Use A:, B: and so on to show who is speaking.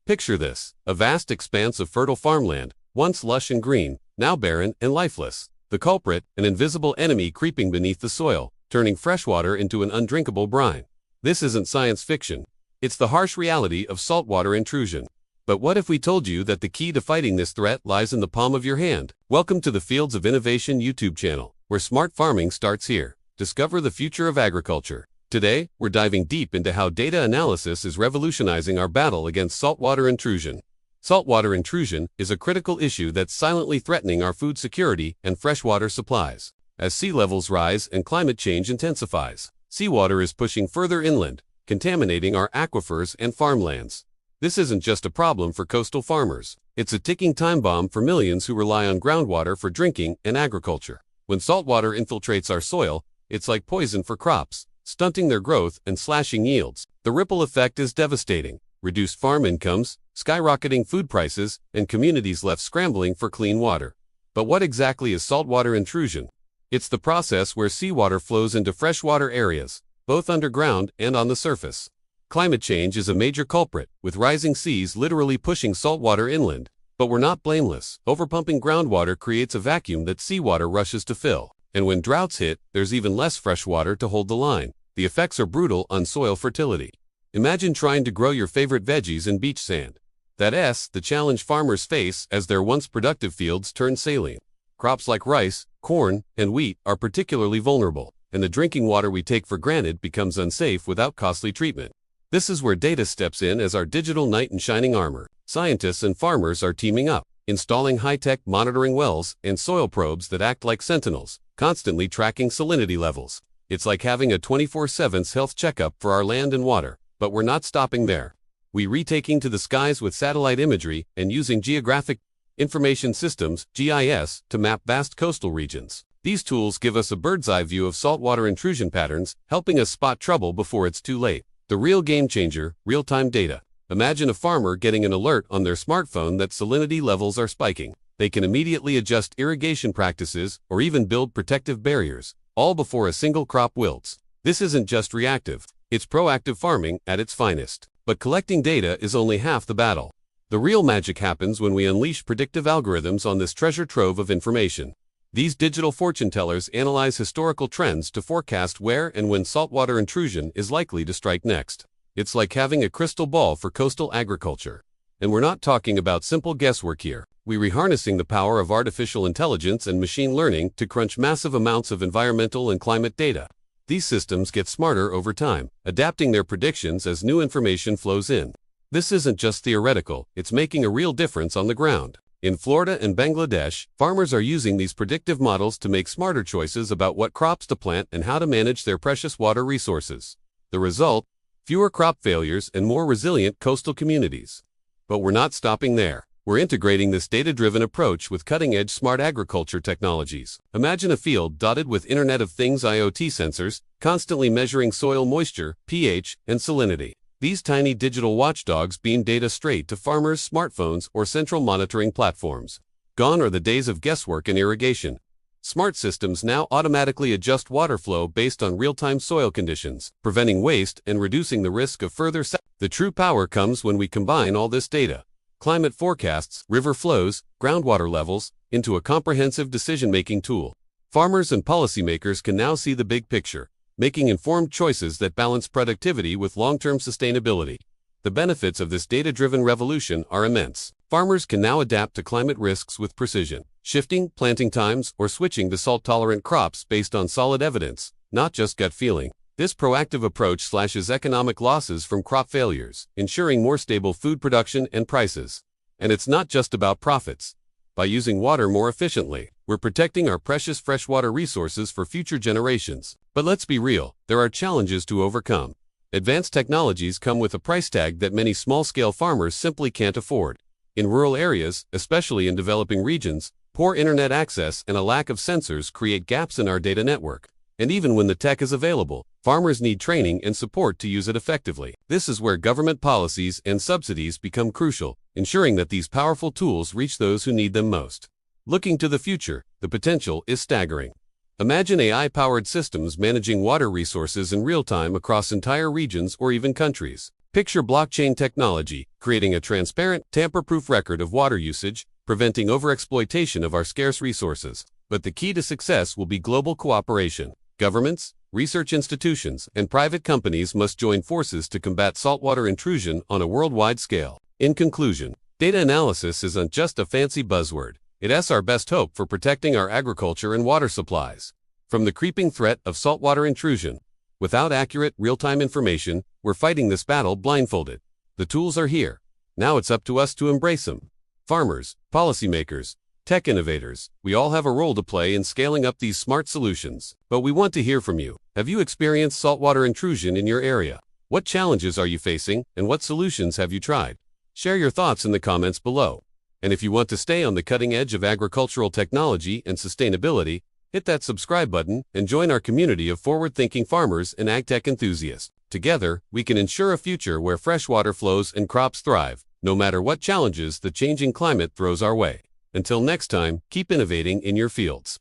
A: Picture this: a vast expanse of fertile farmland, once lush and green, now barren and lifeless. The culprit, an invisible enemy creeping beneath the soil, turning freshwater into an undrinkable brine. This isn't science fiction. It's the harsh reality of saltwater intrusion. But what if we told you that the key to fighting this threat lies in the palm of your hand? Welcome to the Fields of Innovation YouTube channel, where smart farming starts here. Discover the future of agriculture. Today, we're diving deep into how data analysis is revolutionizing our battle against saltwater intrusion. Saltwater intrusion is a critical issue that's silently threatening our food security and freshwater supplies. As sea levels rise and climate change intensifies, seawater is pushing further inland, contaminating our aquifers and farmlands. This isn't just a problem for coastal farmers. It's a ticking time bomb for millions who rely on groundwater for drinking and agriculture. When saltwater infiltrates our soil, it's like poison for crops, stunting their growth and slashing yields. The ripple effect is devastating. Reduced farm incomes, skyrocketing food prices, and communities left scrambling for clean water. But what exactly is saltwater intrusion? It's the process where seawater flows into freshwater areas, both underground and on the surface. Climate change is a major culprit, with rising seas literally pushing saltwater inland. But we're not blameless. Overpumping groundwater creates a vacuum that seawater rushes to fill. And when droughts hit, there's even less fresh water to hold the line. The effects are brutal on soil fertility. Imagine trying to grow your favorite veggies in beach sand. That's the challenge farmers face as their once productive fields turn saline. Crops like rice, corn, and wheat are particularly vulnerable, and the drinking water we take for granted becomes unsafe without costly treatment. This is where data steps in as our digital knight in shining armor. Scientists and farmers are teaming up, installing high-tech monitoring wells and soil probes that act like sentinels, constantly tracking salinity levels. It's like having a 24/7 health checkup for our land and water. But we're not stopping there. We're retaking to the skies with satellite imagery and using geographic information systems, GIS, to map vast coastal regions. These tools give us a bird's-eye view of saltwater intrusion patterns, helping us spot trouble before it's too late. The real game changer, real-time data. Imagine a farmer getting an alert on their smartphone that salinity levels are spiking. They can immediately adjust irrigation practices or even build protective barriers, all before a single crop wilts. This isn't just reactive. It's proactive farming at its finest. But collecting data is only half the battle. The real magic happens when we unleash predictive algorithms on this treasure trove of information. These digital fortune tellers analyze historical trends to forecast where and when saltwater intrusion is likely to strike next. It's like having a crystal ball for coastal agriculture. And we're not talking about simple guesswork here. We're harnessing the power of artificial intelligence and machine learning to crunch massive amounts of environmental and climate data. These systems get smarter over time, adapting their predictions as new information flows in. This isn't just theoretical, it's making a real difference on the ground. In Florida and Bangladesh, farmers are using these predictive models to make smarter choices about what crops to plant and how to manage their precious water resources. The result? Fewer crop failures and more resilient coastal communities. But we're not stopping there. We're integrating this data-driven approach with cutting-edge smart agriculture technologies. Imagine a field dotted with Internet of Things IoT sensors, constantly measuring soil moisture, pH, and salinity. These tiny digital watchdogs beam data straight to farmers' smartphones or central monitoring platforms. Gone are the days of guesswork in irrigation. Smart systems now automatically adjust water flow based on real-time soil conditions, preventing waste and reducing the risk of further The true power comes when we combine all this data, climate forecasts, river flows, groundwater levels, into a comprehensive decision-making tool. Farmers and policymakers can now see the big picture, making informed choices that balance productivity with long-term sustainability. The benefits of this data-driven revolution are immense. Farmers can now adapt to climate risks with precision, shifting planting times or switching to salt-tolerant crops based on solid evidence, not just gut feeling. This proactive approach slashes economic losses from crop failures, ensuring more stable food production and prices. And it's not just about profits. By using water more efficiently, we're protecting our precious freshwater resources for future generations. But let's be real, there are challenges to overcome. Advanced technologies come with a price tag that many small-scale farmers simply can't afford. In rural areas, especially in developing regions, poor internet access and a lack of sensors create gaps in our data network. And even when the tech is available, farmers need training and support to use it effectively. This is where government policies and subsidies become crucial, ensuring that these powerful tools reach those who need them most. Looking to the future, the potential is staggering. Imagine AI-powered systems managing water resources in real time across entire regions or even countries. Picture blockchain technology, creating a transparent, tamper-proof record of water usage, preventing overexploitation of our scarce resources. But the key to success will be global cooperation. Governments, research institutions, and private companies must join forces to combat saltwater intrusion on a worldwide scale. In conclusion, data analysis isn't just a fancy buzzword. It's our best hope for protecting our agriculture and water supplies from the creeping threat of saltwater intrusion. Without accurate, real-time information, we're fighting this battle blindfolded. The tools are here. Now it's up to us to embrace them. Farmers, policymakers, tech innovators, we all have a role to play in scaling up these smart solutions. But we want to hear from you. Have you experienced saltwater intrusion in your area? What challenges are you facing, and what solutions have you tried? Share your thoughts in the comments below. And if you want to stay on the cutting edge of agricultural technology and sustainability, hit that subscribe button and join our community of forward-thinking farmers and agtech enthusiasts. Together, we can ensure a future where freshwater flows and crops thrive, no matter what challenges the changing climate throws our way. Until next time, keep innovating in your fields.